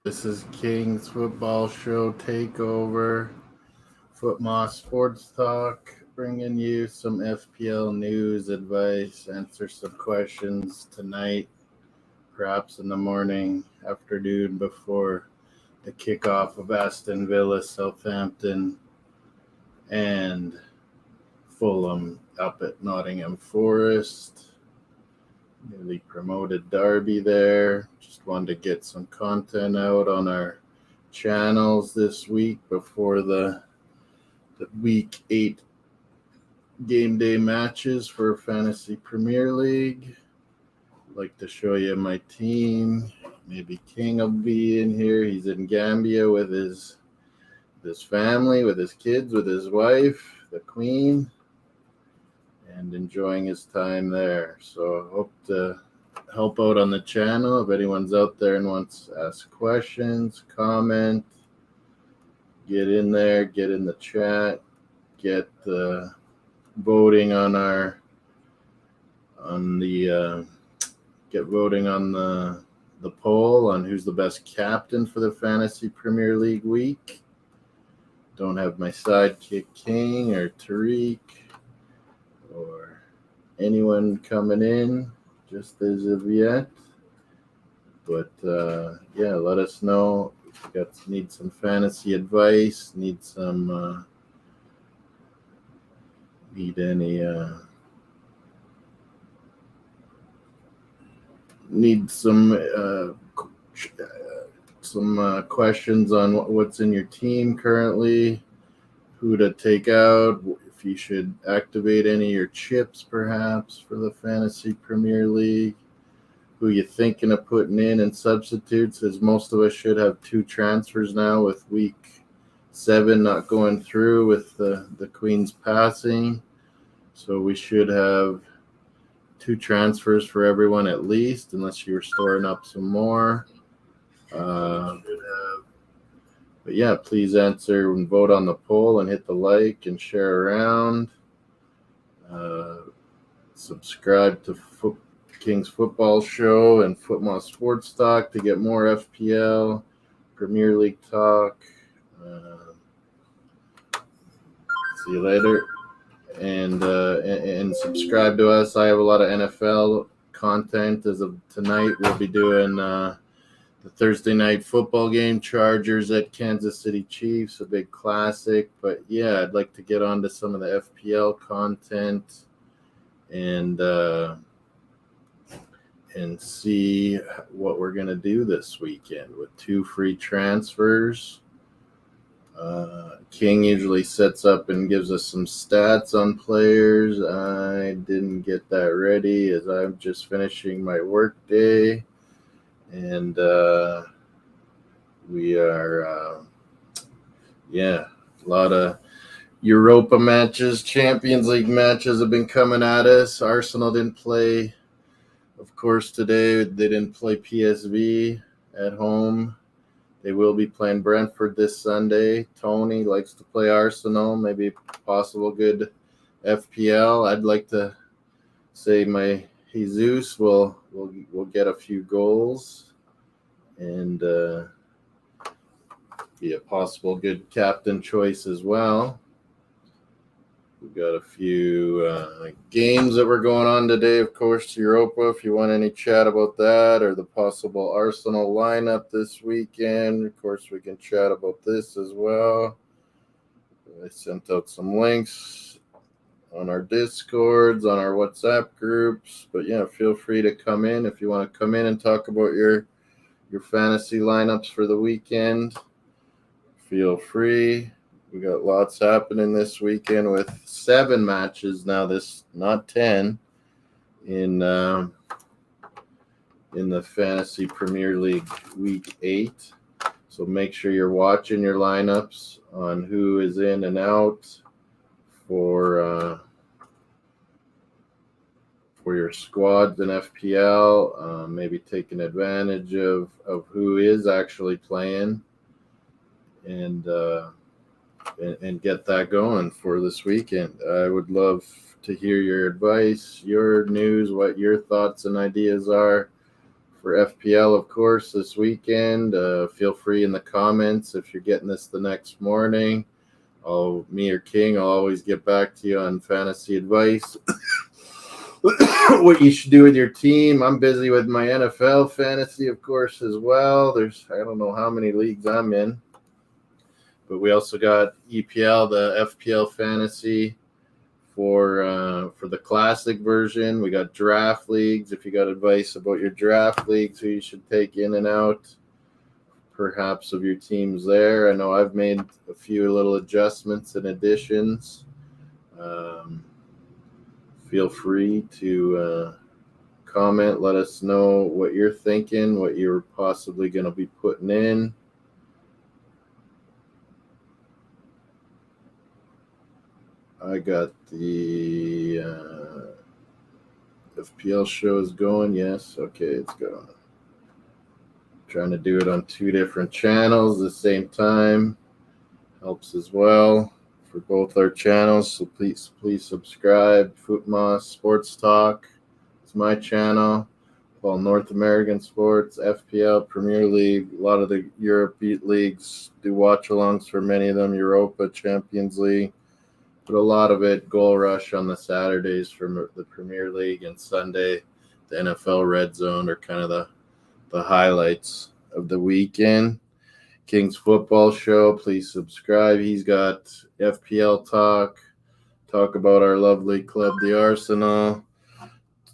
This is King's Football Show Takeover, FootMoss Sports Talk, bringing you some FPL news, advice, answer some questions tonight, perhaps in the morning, afternoon, before the kickoff of Aston Villa, Southampton, and Fulham up at Nottingham Forest. Newly promoted Derby there. Just wanted to get some content out on our channels this week before the week 8 game day matches for Fantasy Premier League. I'd like to show you my team. Maybe King will be in here. He's in Gambia with his family, with his kids, with his wife, the Queen, and enjoying his time there. So I hope to help out on the channel. If anyone's out there and wants to ask questions, comment, get in there, get in the chat, get voting on the poll on who's the best captain for the Fantasy Premier League week. Don't have my sidekick King or Tariq or anyone coming in just as of yet. But let us know if you need some fantasy advice, need some questions on what's in your team currently, who to take out, if you should activate any of your chips perhaps for the Fantasy Premier League, who you thinking of putting in and substitutes, as most of us should have 2 transfers now with week 7 not going through with the Queen's passing. So we should have 2 transfers for everyone at least, unless you were storing up some more. But yeah, please answer and vote on the poll and hit the like and share around. Subscribe to King's Football Show and FootMoss Sports Talk to get more FPL Premier League talk. See you later. And subscribe to us. I have a lot of NFL content. As of tonight, we'll be doing the Thursday night football game, Chargers at Kansas City Chiefs, a big classic. But yeah, I'd like to get onto some of the FPL content and see what we're going to do this weekend with 2 free transfers. King usually sets up and gives us some stats on players. I didn't get that ready as I'm just finishing my work day. And we are, a lot of Europa matches, Champions League matches have been coming at us. Arsenal didn't play, of course, today. They didn't play PSV at home. They will be playing Brentford this Sunday. Tony likes to play Arsenal, maybe possible good FPL. I'd like to say my Jesus will get a few goals and be a possible good captain choice as well. We've got a few games that were going on today, of course, Europa. If you want any chat about that or the possible Arsenal lineup this weekend, of course, we can chat about this as well. I sent out some links on our Discords, on our WhatsApp groups. But yeah, feel free to come in if you want to come in and talk about your fantasy lineups for the weekend. Feel free. We got lots happening this weekend with 7 matches now. Not 10 in the Fantasy Premier League Week 8. So make sure you're watching your lineups on who is in and out for your squads in FPL. Maybe taking advantage of who is actually playing and get that going for this weekend. I would love to hear your advice, your news, what your thoughts and ideas are for FPL, of course, this weekend. Feel free in the comments if you're getting this the next morning. Me or King, I'll always get back to you on fantasy advice. What you should do with your team. I'm busy with my NFL fantasy, of course, as well. I don't know how many leagues I'm in, but we also got EPL, the FPL fantasy for the classic version. We got draft leagues. If you got advice about your draft leagues, who you should take in and out, perhaps, of your teams there. I know I've made a few little adjustments and additions. Feel free to comment. Let us know what you're thinking, what you're possibly going to be putting in. I got the FPL show is going. Yes. Okay, it's going. Trying to do it on 2 different channels at the same time. Helps as well for both our channels. So please subscribe. FootMoss Sports Talk. It's my channel. All North American sports, FPL, Premier League, a lot of the Europe leagues do watch-alongs for many of them, Europa, Champions League. But a lot of it, Goal Rush on the Saturdays from the Premier League, and Sunday, the NFL Red Zone are kind of the highlights of the weekend. King's Football Show, please subscribe. He's got FPL talk about our lovely club, the Arsenal,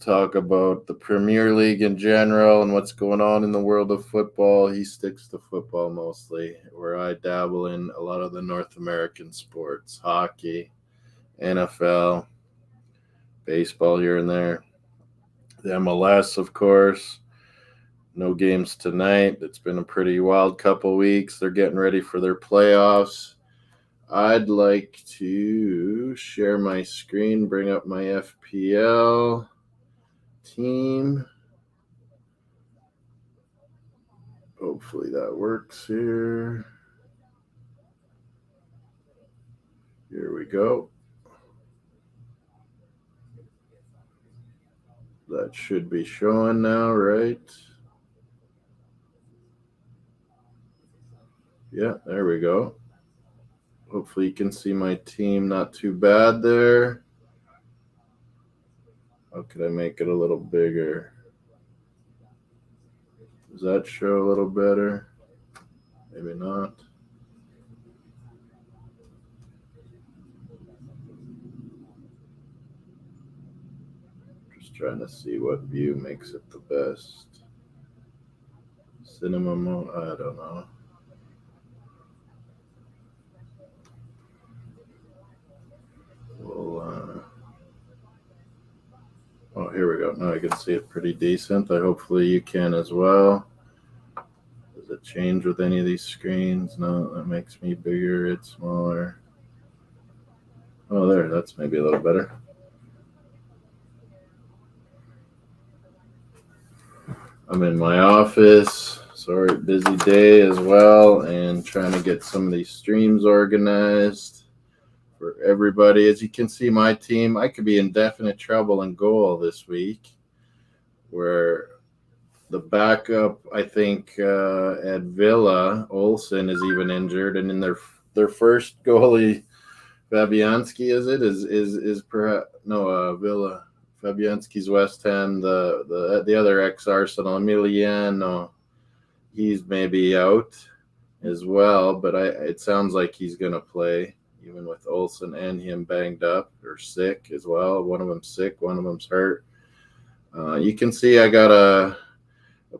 talk about the Premier League in general and what's going on in the world of football. He sticks to football mostly, where I dabble in a lot of the North American sports, hockey, NFL, baseball here and there. The MLS, of course. No games tonight. It's been a pretty wild couple weeks. They're getting ready for their playoffs. I'd like to share my screen, bring up my FPL team. Hopefully that works here. Here we go. That should be showing now, right? Yeah, there we go. Hopefully you can see my team not too bad there. How could I make it a little bigger? Does that show a little better? Maybe not. Just trying to see what view makes it the best. Cinema mode, I don't know. Oh, here we go. Now I can see it pretty decent. Hopefully you can as well. Does it change with any of these screens? No, that makes me bigger. It's smaller. Oh, there. That's maybe a little better. I'm in my office. Sorry, busy day as well, and trying to get some of these streams organized for everybody. As you can see, my team, I could be in definite trouble in goal this week, where the backup, I think, at Villa, Olsen, is even injured, and in their first goalie, Fabianski, is perhaps no Villa. Fabianski's West Ham. The other ex-Arsenal, Emiliano, he's maybe out as well, but it sounds like he's going to play, even with Olsen and him banged up or sick as well. One of them's sick, one of them's hurt. You can see I got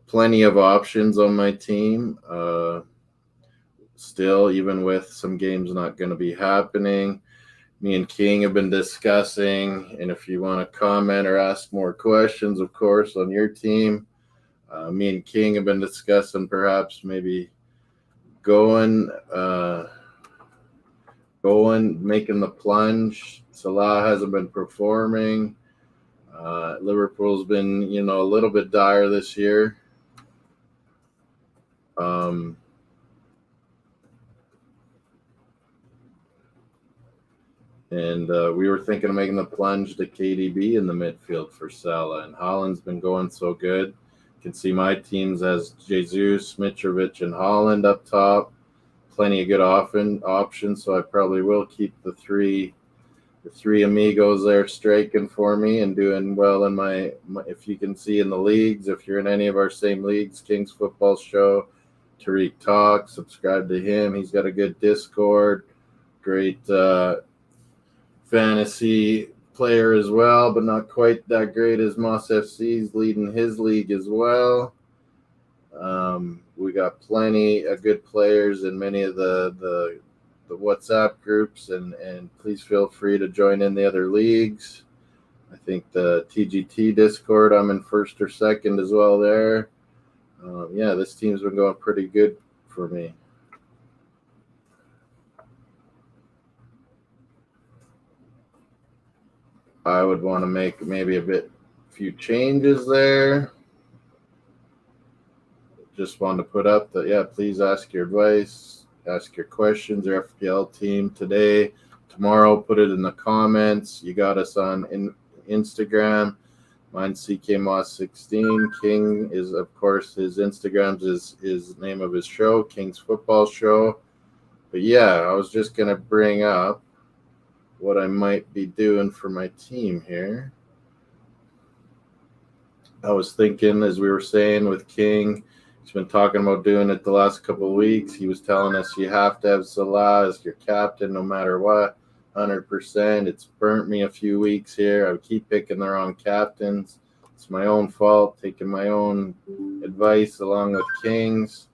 plenty of options on my team. Still, even with some games not going to be happening. Me and King have been discussing, and if you want to comment or ask more questions, of course, on your team, me and King have been discussing perhaps maybe going, making the plunge. Salah hasn't been performing. Liverpool's been, a little bit dire this year. And we were thinking of making the plunge to KDB in the midfield for Salah. And Haaland's been going so good. You can see my teams as Jesus, Mitrovic, and Holland up top. Plenty of good options, so I probably will keep the three amigos there striking for me and doing well in my if you can see in the leagues, if you're in any of our same leagues, King's Football Show, Tariq Talk, subscribe to him. He's got a good Discord, great fantasy player as well, but not quite that great as Moss FC. He's leading his league as well. We got plenty of good players in many of the WhatsApp groups, and please feel free to join in the other leagues. I think the TGT Discord, I'm in first or second as well there. Yeah, this team's been going pretty good for me. I would want to make maybe few changes there. Just wanted to put up that, yeah, please ask your advice, ask your questions, your FPL team today, tomorrow, put it in the comments. You got us on Instagram. Mine's CKMoss16. King is, of course, his Instagram's is name of his show, King's Football Show. But yeah, I was just going to bring up what I might be doing for my team here. I was thinking, as we were saying with King, he's been talking about doing it the last couple of weeks. He was telling us you have to have Salah as your captain no matter what, 100%. It's burnt me a few weeks here. I keep picking the wrong captains. It's my own fault, taking my own advice along with King's.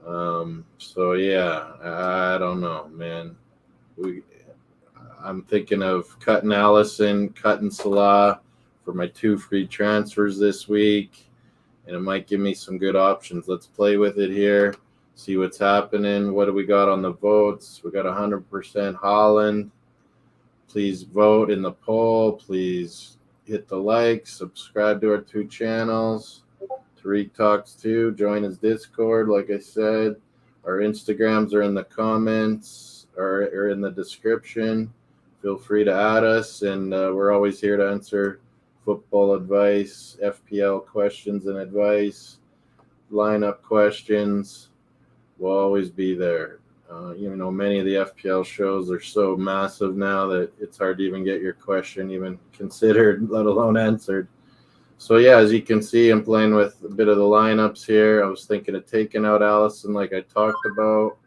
So, yeah, I don't know, man. I'm thinking of cutting Allison, cutting Salah for my 2 free transfers this week, and it might give me some good options. Let's play with it here, see what's happening. What do we got on the votes? We got 100% Holland. Please vote in the poll. Please hit the like, subscribe to our 2 channels. Tariq Talks too. Join his Discord, like I said. Our Instagrams are in the comments or in the description. Feel free to add us, and we're always here to answer football advice, FPL questions and advice, lineup questions. We'll always be there. Many of the FPL shows are so massive now that it's hard to even get your question even considered, let alone answered. So, yeah, as you can see, I'm playing with a bit of the lineups here. I was thinking of taking out Allison like I talked about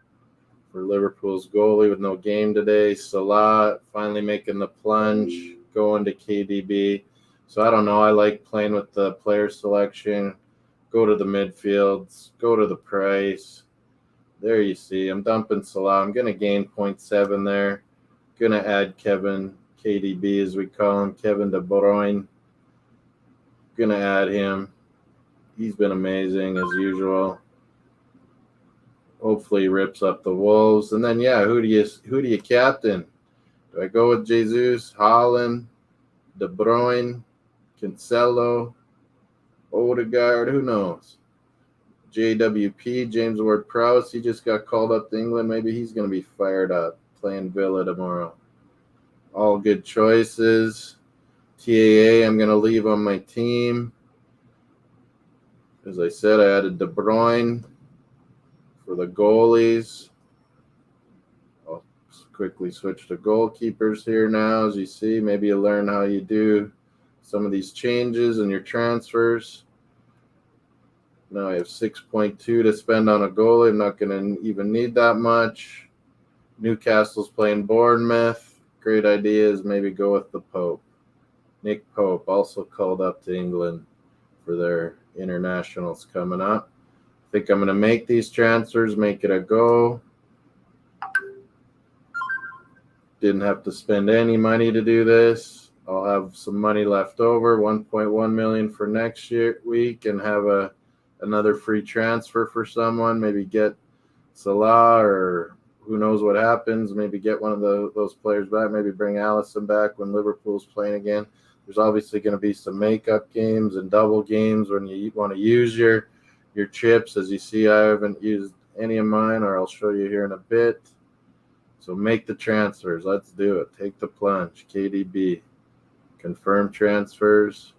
for Liverpool's goalie with no game today. Salah finally making the plunge, going to KDB. So I don't know. I like playing with the player selection. Go to the midfields. Go to the price. There you see. I'm dumping Salah. I'm going to gain 0.7 there. Going to add Kevin, KDB as we call him, Kevin De Bruyne. Going to add him. He's been amazing as usual. Hopefully he rips up the Wolves. And then, yeah, who do you captain? Do I go with Jesus, Holland, De Bruyne, Cancelo, Odegaard? Who knows? JWP, James Ward-Prowse, he just got called up to England. Maybe he's going to be fired up playing Villa tomorrow. All good choices. TAA, I'm going to leave on my team. As I said, I added De Bruyne for the goalies. I'll quickly switch to goalkeepers here now. As you see, maybe you learn how you do some of these changes in your transfers. Now I have 6.2 to spend on a goalie. I'm not going to even need that much. Newcastle's playing Bournemouth. Great idea is maybe go with the Pope. Nick Pope, also called up to England for their internationals coming up. I think I'm going to make these transfers, make it a go. Didn't have to spend any money to do this. I'll have some money left over, 1.1 million for next week, and have another free transfer for someone. Maybe get Salah, or who knows what happens. Maybe get one of those players back. Maybe bring Allison back when Liverpool's playing again. There's obviously going to be some makeup games and double games when you want to use your chips. As you see, I haven't used any of mine, or I'll show you here in a bit. So make the transfers. Let's do it. Take the plunge. KDB. Confirm transfers.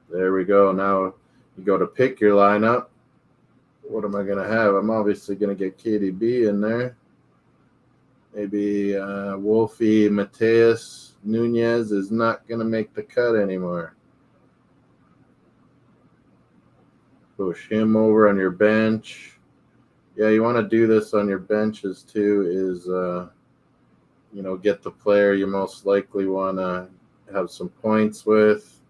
There we go. Now you go to pick your lineup. What am I going to have? I'm obviously going to get KDB in there. Maybe Wolfie Mateus Nunez is not going to make the cut anymore. Push him over on your bench. Yeah, you want to do this on your benches too, is, get the player you most likely want to have some points with,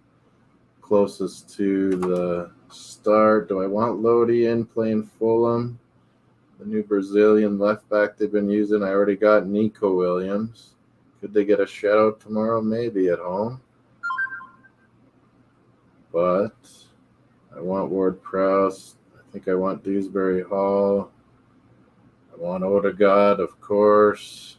closest to the start. Do I want Lodi in playing Fulham? The new Brazilian left back they've been using. I already got Nico Williams. Could they get a shutout tomorrow? Maybe at home. But I want Ward-Prowse. I think I want Dewsbury Hall. I want Odegaard, of course.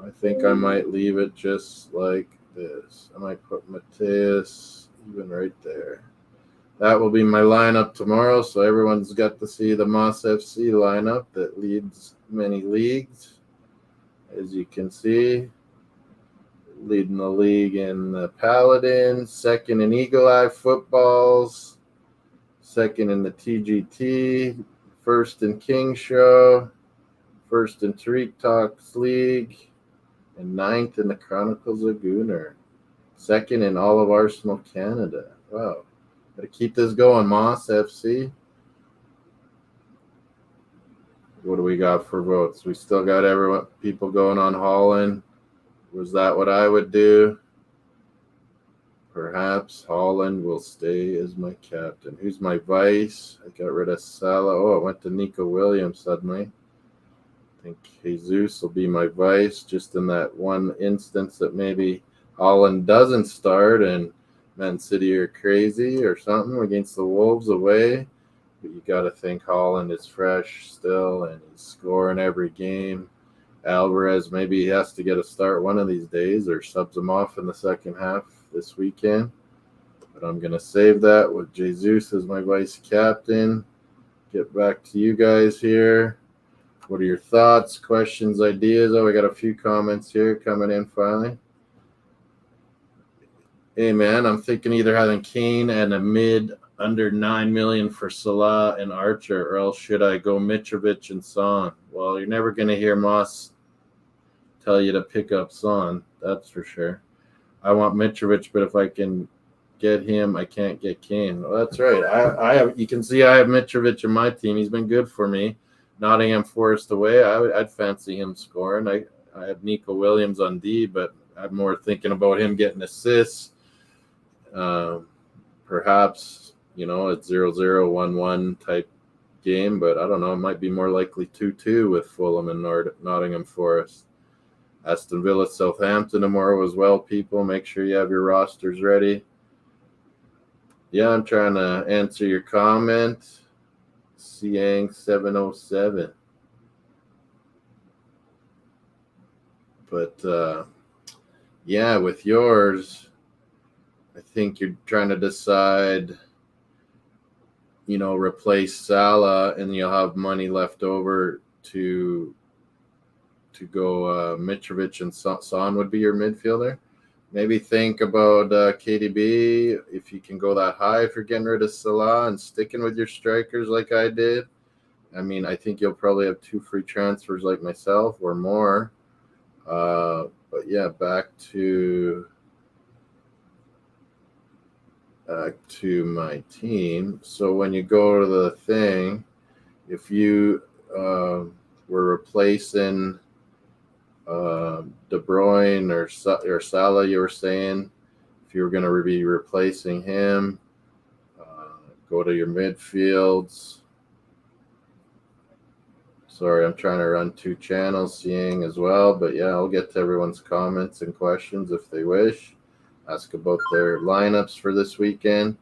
I think I might leave it just like this. I might put Mateus even right there. That will be my lineup tomorrow, so everyone's got to see the Moss FC lineup that leads many leagues. As you can see, leading the league in the Paladins, second in Eagle Eye Footballs, second in the TGT, first in King Show, first in Tariq Talks League, and ninth in the Chronicles of Gunner. Second in all of Arsenal Canada. Wow. Got to keep this going, Moss FC. What do we got for votes? We still got people going on Holland. Was that what I would do? Perhaps Holland will stay as my captain. Who's my vice? I got rid of Salah. Oh, it went to Nico Williams suddenly. I think Jesus will be my vice, just in that one instance that maybe Holland doesn't start and Man City are crazy or something against the Wolves away. But you got to think Holland is fresh still and he's scoring every game. Alvarez, maybe he has to get a start one of these days or subs him off in the second half this weekend. But I'm going to save that with Jesus as my vice captain. Get back to you guys here. What are your thoughts, questions, ideas? Oh, we got a few comments here coming in finally. Hey, man, I'm thinking either having Kane and a mid under 9 million for Salah and Archer, or else should I go Mitrovic and Son? Well, you're never going to hear Moss tell you to pick up Son, that's for sure. I want Mitrovic, but if I can get him, I can't get Kane. Well, that's right. I have. You can see I have Mitrovic in my team. He's been good for me. Nottingham Forest away, I'd fancy him scoring. I have Nico Williams on D, but I'm more thinking about him getting assists. Perhaps, it's 0-0, 1-1 type game, but I don't know. It might be more likely 2-2 with Fulham and Nottingham Forest. Aston Villa, Southampton tomorrow as well, people. Make sure you have your rosters ready. Yeah, I'm trying to answer your comment. Siang 707. But, yeah, with yours, I think you're trying to decide, replace Salah, and you'll have money left over to go Mitrovic and Son would be your midfielder. Maybe think about KDB if you can go that high if you're getting rid of Salah and sticking with your strikers like I did. I mean, I think you'll probably have 2 free transfers like myself or more. But yeah, back to my team. So when you go to the thing, if you were replacing De Bruyne or Salah, you were saying, if you were going to be replacing him, go to your midfields. Sorry, I'm trying to run 2 channels, seeing as well. But yeah, I'll get to everyone's comments and questions if they wish. Ask about their lineups for this weekend.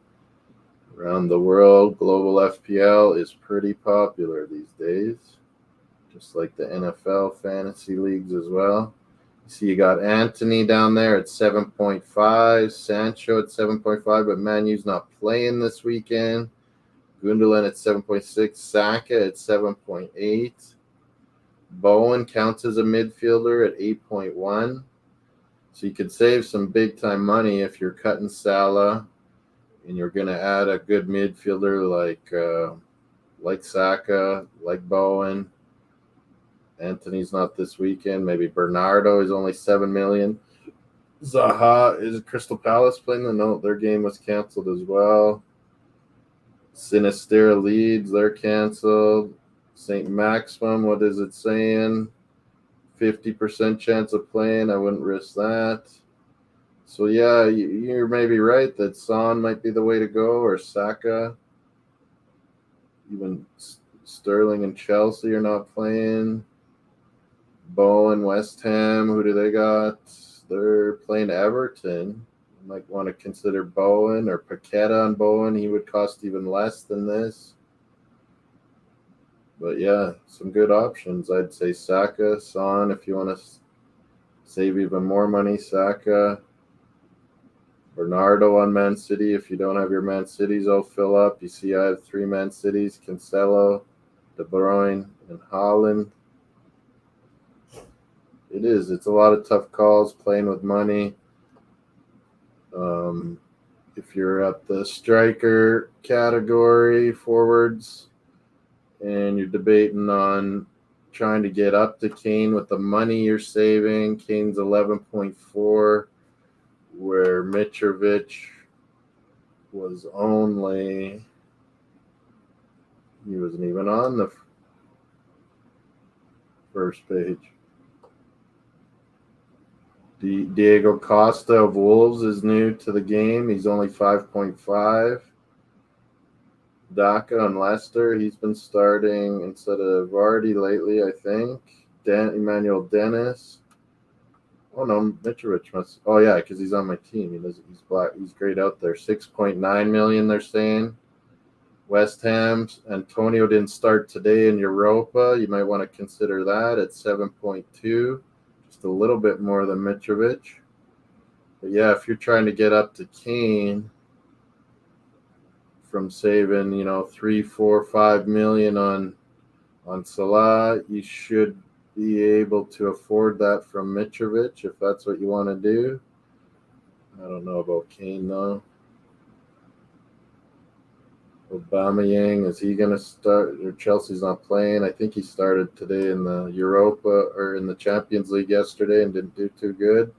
Around the world, global FPL is pretty popular these days, just like the NFL fantasy leagues as well. You see you got Anthony down there at 7.5, Sancho at 7.5, but Manu's not playing this weekend. Gundogan at 7.6, Saka at 7.8. Bowen counts as a midfielder at 8.1. So you could save some big-time money if you're cutting Salah and you're going to add a good midfielder like Saka, like Bowen. Anthony's not this weekend. Maybe Bernardo is only $7 million. Zaha, is Crystal Palace playing? No, their game was canceled as well. Sinister Leeds, they're canceled. St. Maximum, what is it saying? 50% chance of playing. I wouldn't risk that. So, yeah, you're maybe right that Son might be the way to go, or Saka. Even Sterling and Chelsea are not playing. Bowen, West Ham, who do they got? They're playing Everton. You might want to consider Bowen or Paqueta on Bowen. He would cost even less than this. But, yeah, some good options. I'd say Saka, Son, if you want to save even more money, Saka. Bernardo on Man City. If you don't have your Man Cities all fill up. You see I have 3 Man Cities, Cancelo, De Bruyne, and Haaland. It's a lot of tough calls playing with money. If you're at the striker category, forwards, and you're debating on trying to get up to Kane with the money you're saving, Kane's 11.4, where Mitrovic was only, he wasn't even on the first page. Diego Costa of Wolves is new to the game. He's only 5.5. Daka on Leicester, he's been starting instead of Vardy lately, I think. Emmanuel Dennis. Oh, no, Mitrovic must. Oh, yeah, because he's on my team. He's black. He's great out there. 6.9 million, they're saying. West Ham, Antonio didn't start today in Europa. You might want to consider that at 7.2. Just a little bit more than Mitrovic. But, yeah, if you're trying to get up to Kane from saving, 3, 4, 5 million on Salah, you should be able to afford that from Mitrovic if that's what you want to do. I don't know about Kane, though. Aubameyang, is he going to start? Or Chelsea's not playing. I think he started today in the Europa or in the Champions League yesterday and didn't do too good.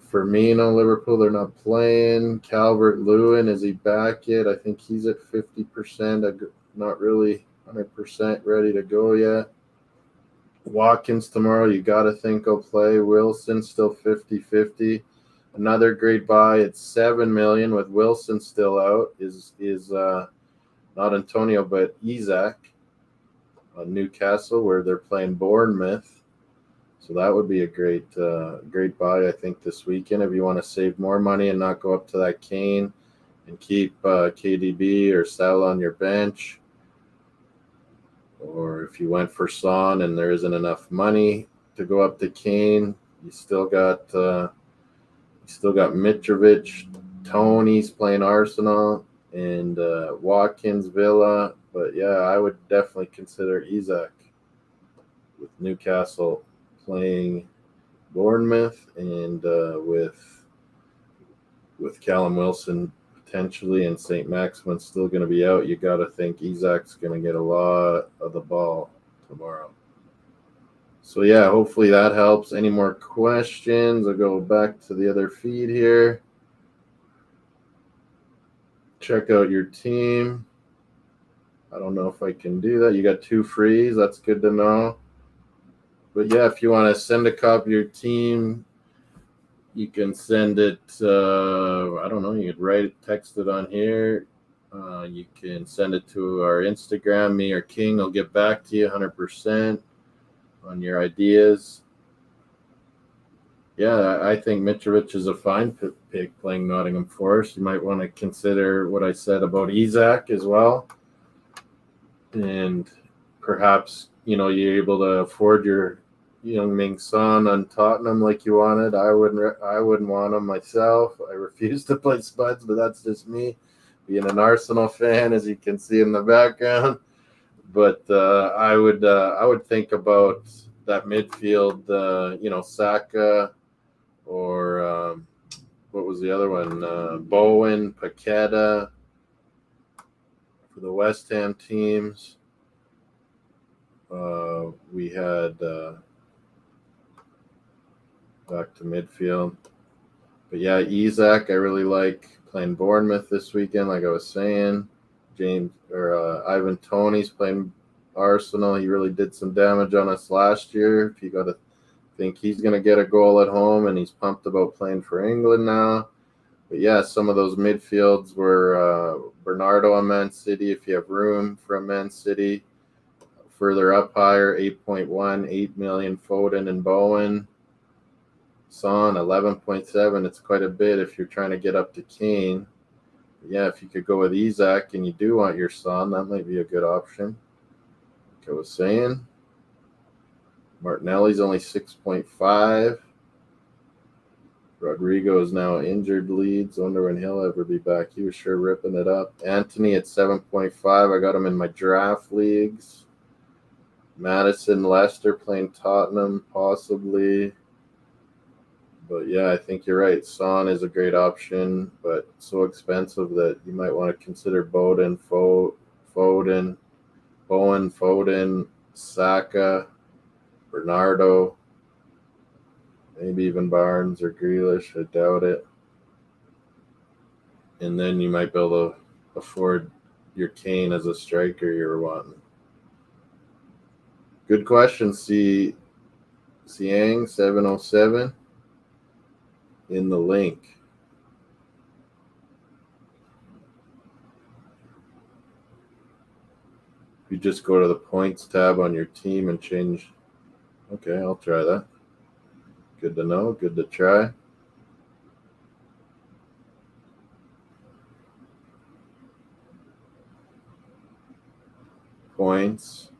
Firmino, Liverpool, they're not playing. Calvert-Lewin, is he back yet? I think he's at 50%. Not really 100% ready to go yet. Watkins tomorrow, you got to think he'll play. Wilson still 50-50. Another great buy at $7 million with Wilson still out is not Antonio but Isak on Newcastle, where they're playing Bournemouth. So that would be a great buy, I think, this weekend if you want to save more money and not go up to that Kane and keep KDB or Salah on your bench. Or if you went for Son and there isn't enough money to go up to Kane, you still got Mitrovic, Tony's playing Arsenal, and Watkins, Villa. But, yeah, I would definitely consider Isak with Newcastle playing Bournemouth and with Callum Wilson potentially and St. Maximin's still going to be out. You got to think Isak's going to get a lot of the ball tomorrow. So, yeah, hopefully that helps. Any more questions? I'll go back to the other feed here. Check out your team. I don't know if I can do that. You got 2 frees. That's good to know. But, yeah, if you want to send a copy of your team, you can send it, I don't know, you could text it on here. You can send it to our Instagram. Me or King will get back to you 100% on your ideas. Yeah, I think Mitrovic is a fine pick playing Nottingham Forest. You might want to consider what I said about Isak as well. And perhaps, you're able to afford your Young-Min Son on Tottenham like you wanted. I wouldn't want him myself. I refuse to play Spuds, but that's just me being an Arsenal fan, as you can see in the background. But I would think about that midfield, Saka or what was the other one? Bowen, Paqueta for the West Ham teams. We had back to midfield. But yeah, Isak, I really like playing Bournemouth this weekend, like I was saying. Ivan Toney's playing Arsenal. He really did some damage on us last year. If you got to think he's going to get a goal at home, and he's pumped about playing for England now. But yeah, some of those midfields were Bernardo on Man City, if you have room from Man City. Further up higher, 8.1, 8 million Foden and Bowen. Son, 11.7. It's quite a bit if you're trying to get up to Kane. But yeah, if you could go with Isak and you do want your Son, that might be a good option. Like I was saying, Martinelli's only 6.5. Rodrigo is now injured. Leeds. Wonder when he'll ever be back. He was sure ripping it up. Anthony at 7.5. I got him in my draft leagues. Madison, Leicester playing Tottenham, possibly. But yeah, I think you're right. Son is a great option, but so expensive that you might want to consider Bowen, Foden, Saka, Bernardo, maybe even Barnes or Grealish. I doubt it. And then you might be able to afford your Kane as a striker you're wanting. Good question, Siang 707 in the link. You just go to the points tab on your team and change. Okay, I'll try that. Good to know. Good to try. Points.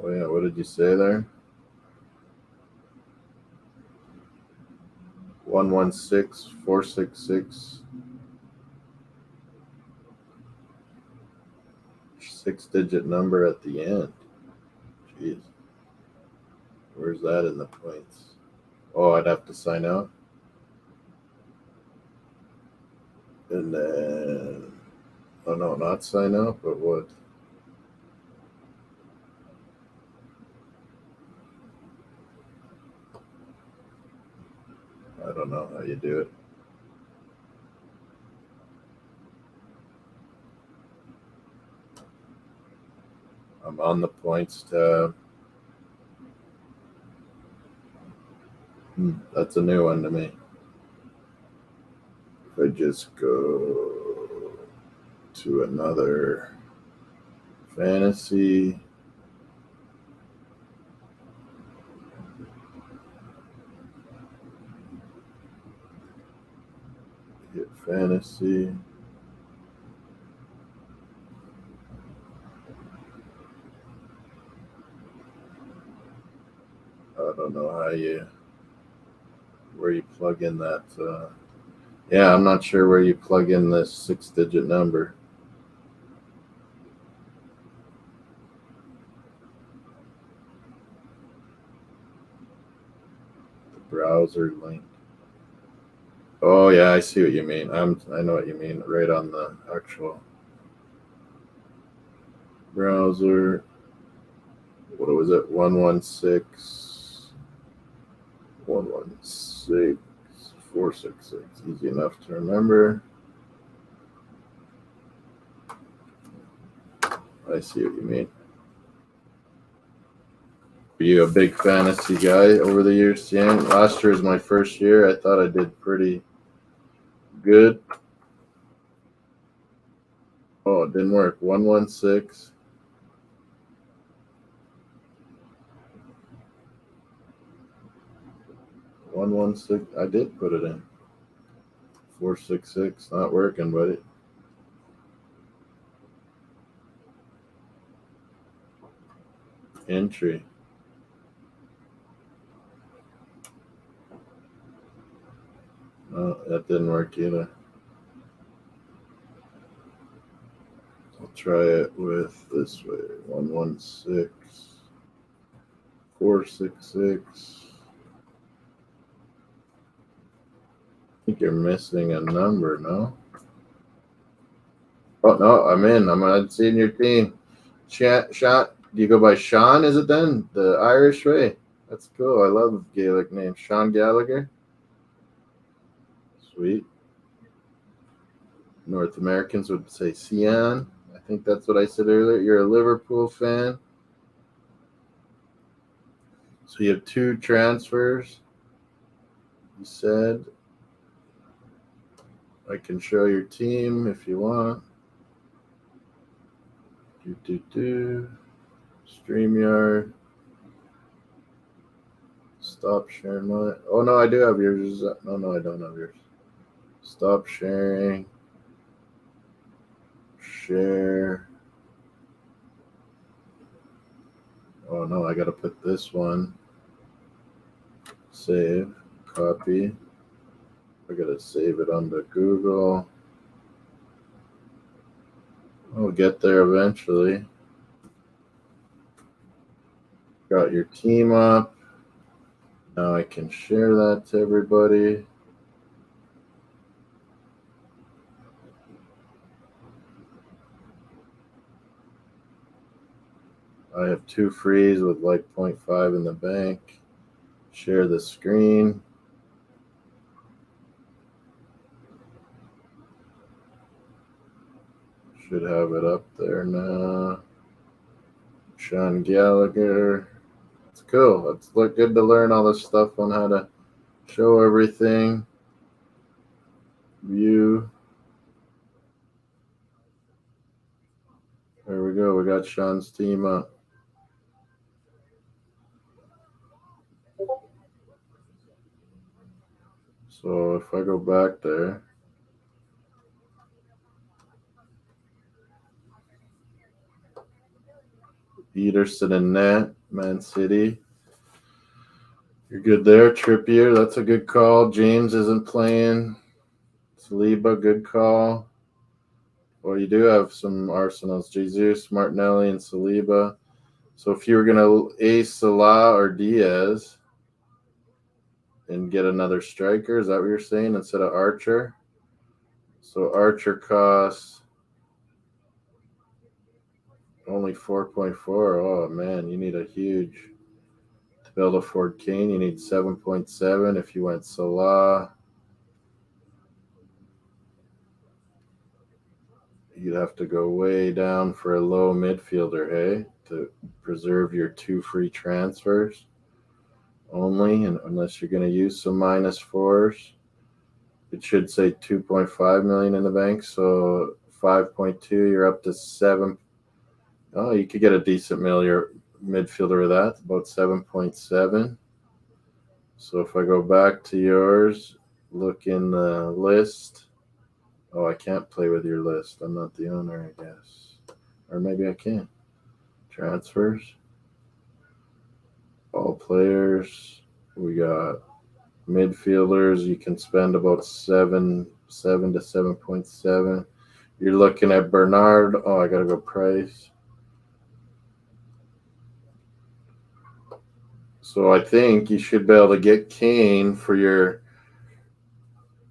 Oh yeah, what did you say there? 116466. 6-digit number at the end. Jeez. Where's that in the points? Oh, I'd have to sign out. And then, oh no, not sign out, but what? I don't know how you do it. I'm on the points tab. That's a new one to me. If I just go to another fantasy. Hit fantasy. I don't know where you plug in that. Yeah, I'm not sure where you plug in this 6-digit number. The browser link. Oh yeah, I see what you mean. I know what you mean. Right on the actual browser. What was it? 116.466. Easy enough to remember. I see what you mean. Are you a big fantasy guy over the years, Yang? Last year was my first year. I thought I did pretty good. Oh, it didn't work. 116. 116. I did put it in. 466. Not working, buddy. Entry. No, that didn't work either. I'll try it with this way. 116 466. I think you're missing a number, no? Oh no, I'm in. I'm seeing your team. Sean, do you go by Sean? Is it then the Irish way? That's cool. I love Gaelic names. Sean Gallagher. Sweet. North Americans would say Cian. I think that's what I said earlier. You're a Liverpool fan. So you have 2 transfers. You said. I can show your team if you want. StreamYard. Stop sharing my. Oh no, I do have yours. No, I don't have yours. Stop sharing. Share. Oh no, I gotta put this one. Save. Copy. I gotta save it onto Google. We'll get there eventually. Got your team up. Now I can share that to everybody. I have 2 frees with like 0.5 in the bank. Share the screen. Should have it up there now. Sean Gallagher. It's cool. It's good to learn all this stuff on how to show everything. View. There we go. We got Sean's team up. So if I go back there, Peterson and net, Man City. You're good there. Trippier, that's a good call. James isn't playing. Saliba, good call. Well, you do have some Arsenals. Jesus, Martinelli, and Saliba. So if you were going to ace Salah or Diaz and get another striker, is that what you're saying, instead of Archer? So Archer costs only 4.4. Oh, man, you need a huge... To be able to afford Kane, you need 7.7. If you went Salah, you'd have to go way down for a low midfielder, hey, to preserve your 2 free transfers only, and unless you're going to use some -4s. It should say 2.5 million in the bank, so 5.2, you're up to 7. Oh, you could get a decent midfielder with that, about 7.7. So if I go back to yours, look in the list. Oh, I can't play with your list. I'm not the owner, I guess. Or maybe I can. Transfers. All players. We got midfielders. You can spend about 7 to 7.7. You're looking at Bernard. Oh, I got to go price. So I think you should be able to get Kane for your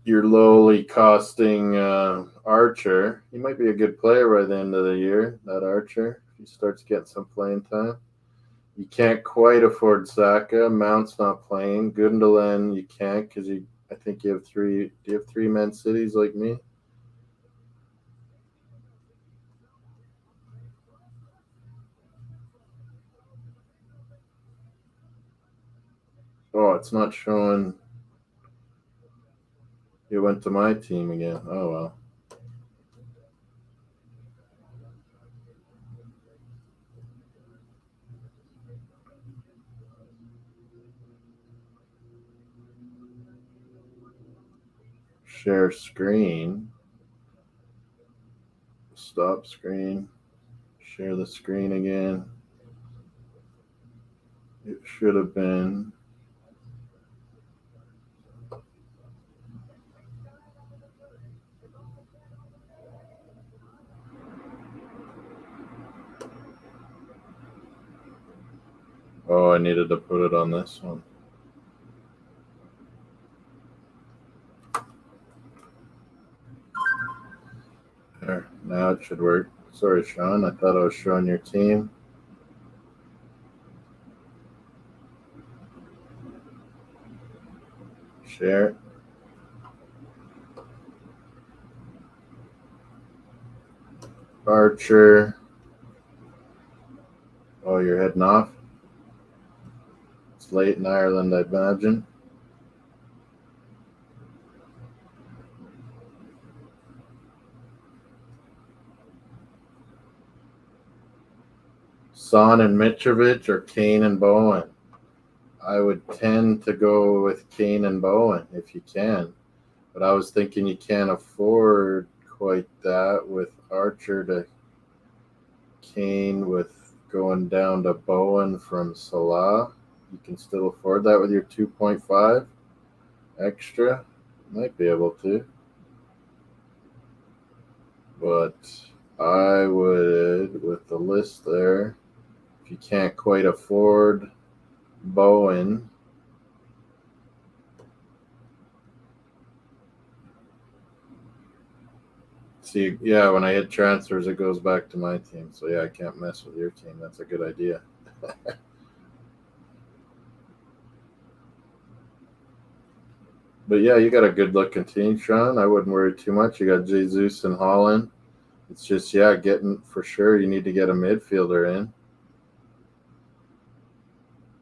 lowly costing Archer. He might be a good player by the end of the year, that Archer, if he starts getting some playing time. You can't quite afford Saka. Mount's not playing. Gundogan, you can't because I think you have 3. Do you have 3 Man Cities like me? Oh, it's not showing. It went to my team again. Oh, well. Share screen. Stop screen. Share the screen again. It should have been. Oh, I needed to put it on this one. There, now it should work. Sorry, Sean. I thought I was showing your team. Share. Archer. Oh, you're heading off? It's late in Ireland, I imagine. Son and Mitrovic or Kane and Bowen? I would tend to go with Kane and Bowen if you can. But I was thinking you can't afford quite that with Archer to Kane with going down to Bowen from Salah. You can still afford that with your 2.5 extra. Might be able to. But I would, with the list there, if you can't quite afford Bowen, see, yeah, when I hit transfers, it goes back to my team. So, yeah, I can't mess with your team. That's a good idea. But, yeah, you got a good-looking team, Sean. I wouldn't worry too much. You got Jesus and Holland. It's just, yeah, getting for sure you need to get a midfielder in.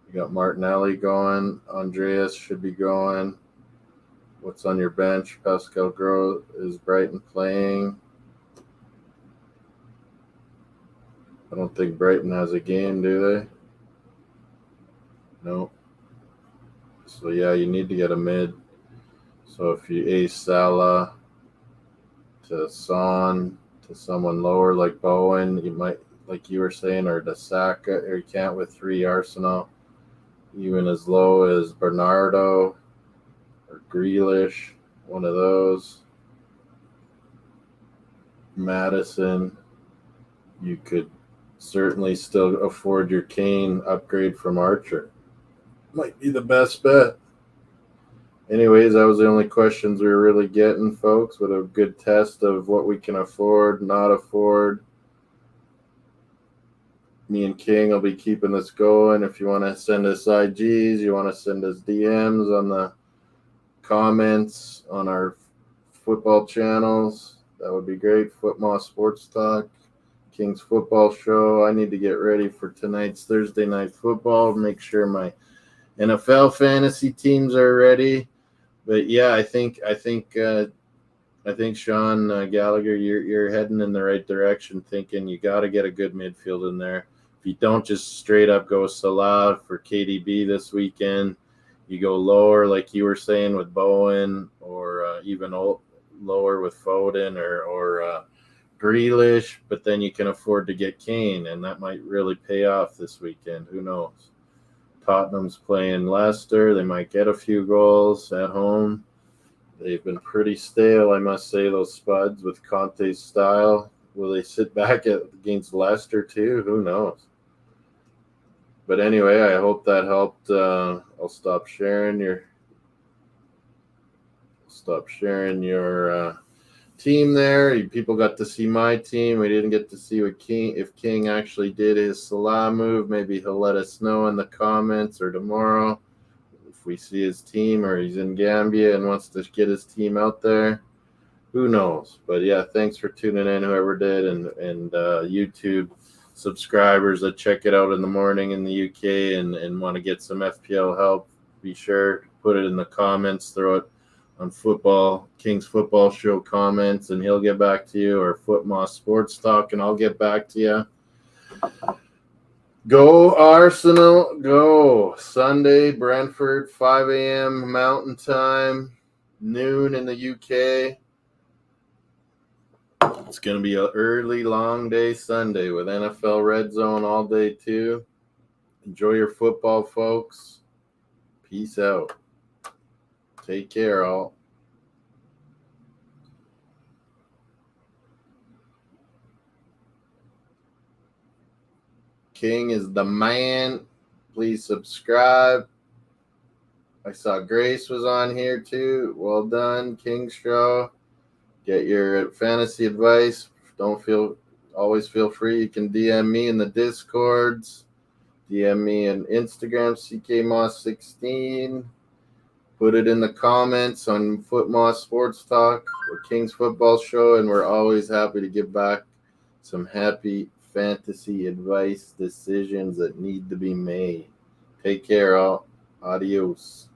You got Martinelli going. Andreas should be going. What's on your bench? Pascal Gross. Is Brighton playing? I don't think Brighton has a game, do they? No. So, yeah, you need to get a mid. So if you ace Salah to Son to someone lower like Bowen, you might, like you were saying, or to Saka, or you can't with 3 Arsenal, even as low as Bernardo or Grealish, one of those. Madison, you could certainly still afford your Kane upgrade from Archer. Might be the best bet. Anyways, that was the only questions we were really getting, folks, with a good test of what we can afford, not afford. Me and King will be keeping this going. If you want to send us IGs, you want to send us DMs on the comments on our football channels, that would be great. FootMoss Sports Talk, King's Football Show. I need to get ready for tonight's Thursday night football. Make sure my NFL fantasy teams are ready. But yeah, I think Sean Gallagher, you're heading in the right direction. Thinking you got to get a good midfield in there. If you don't just straight up go Salah for KDB this weekend, you go lower, like you were saying with Bowen, or even lower with Foden or Grealish. But then you can afford to get Kane, and that might really pay off this weekend. Who knows? Tottenham's playing Leicester. They might get a few goals at home. They've been pretty stale, I must say, those Spuds with Conte's style. Will they sit back against Leicester too? Who knows? But anyway, I hope that helped. I'll stop sharing your team there. People got to see my team. We didn't get to see what if King actually did his Salah move. Maybe he'll let us know in the comments or tomorrow if we see his team, or he's in Gambia and wants to get his team out there. Who knows? But yeah, thanks for tuning in, whoever did, and YouTube subscribers that check it out in the morning in the UK and want to get some FPL help. Be sure to put it in the comments, throw it on King's Football Show comments, and he'll get back to you, or FootMoss Sports Talk, and I'll get back to you. Go Arsenal, go. Sunday, Brentford, 5 a.m. Mountain Time, noon in the UK. It's going to be an early, long day Sunday with NFL Red Zone all day too. Enjoy your football, folks. Peace out. Take care, all. King is the man. Please subscribe. I saw Grace was on here too. Well done, King's Show. Get your fantasy advice. Always feel free. You can DM me in the Discords. DM me on Instagram, CKMoss16. Put it in the comments on FootMoss Sports Talk or King's Football Show, and we're always happy to give back some happy fantasy advice decisions that need to be made. Take care, all. Adios.